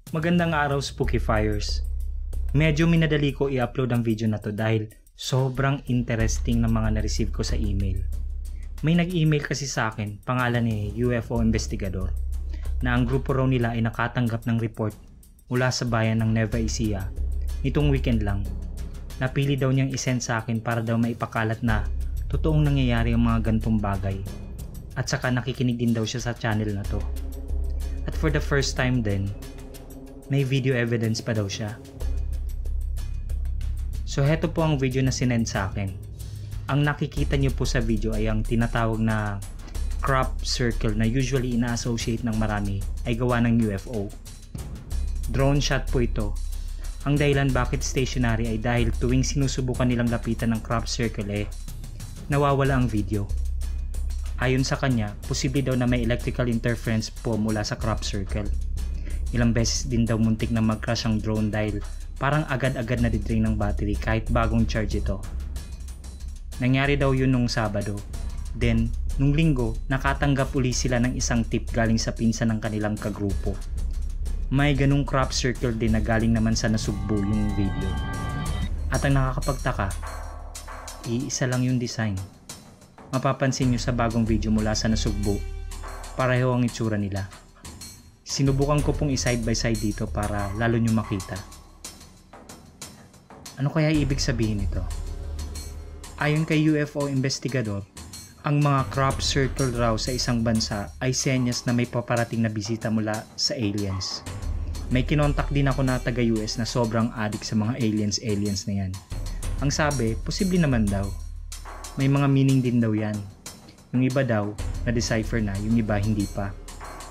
Magandang araw, Spooky Fires. Medyo minadali ko i-upload ang video na to dahil sobrang interesting ng mga na-receive ko sa email. May nag-email kasi sa akin, pangalan ni UFO Investigador, na ang grupo raw nila ay nakatanggap ng report mula sa bayan ng Nueva Ecija. Nitong weekend lang, napili daw niyang isend sa akin para daw maipakalat na totoong nangyayari ang mga gantong bagay. At saka nakikinig din daw siya sa channel na to. At for the first time din, may video evidence pa daw siya. So heto po ang video na sinend sa akin. Ang nakikita niyo po sa video ay ang tinatawag na crop circle na usually ina-associate ng marami ay gawa ng UFO. Drone shot po ito. Ang dahilan bakit stationary ay dahil tuwing sinusubukan nilang lapitan ng crop circle nawawala ang video. Ayon sa kanya, posible daw na may electrical interference po mula sa crop circle. Ilang beses din daw muntik na mag-crash ang drone dahil parang agad-agad na di-drain ng battery kahit bagong charge ito. Nangyari daw yun nung Sabado. Then, nung Linggo, nakatanggap uli sila ng isang tip galing sa pinsan ng kanilang kagrupo. May ganung crop circle din na galing naman sa Nasugbu yung video. At ang nakakapagtaka, iisa lang yung design. Mapapansin nyo sa bagong video mula sa Nasugbu, pareho ang itsura nila. Sinubukan ko pong i-side by side dito para lalo nyo makita. Ano kaya ibig sabihin nito? Ayon kay UFO Investigador, ang mga crop circle raw sa isang bansa ay senyas na may paparating na bisita mula sa aliens. May kinontak din ako na taga US na sobrang addict sa mga aliens na yan. Ang sabi, posible naman daw. May mga meaning din daw yan. Yung iba daw, na-decipher na, yung iba hindi pa.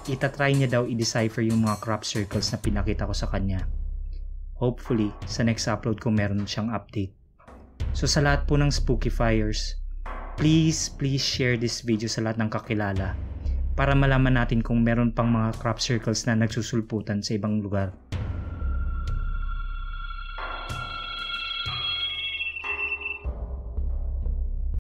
Itatry niya daw i-decipher yung mga crop circles na pinakita ko sa kanya. Hopefully, sa next upload ko meron siyang update. So sa lahat po ng Spooky Fires, please share this video sa lahat ng kakilala para malaman natin kung meron pang mga crop circles na nagsusulputan sa ibang lugar.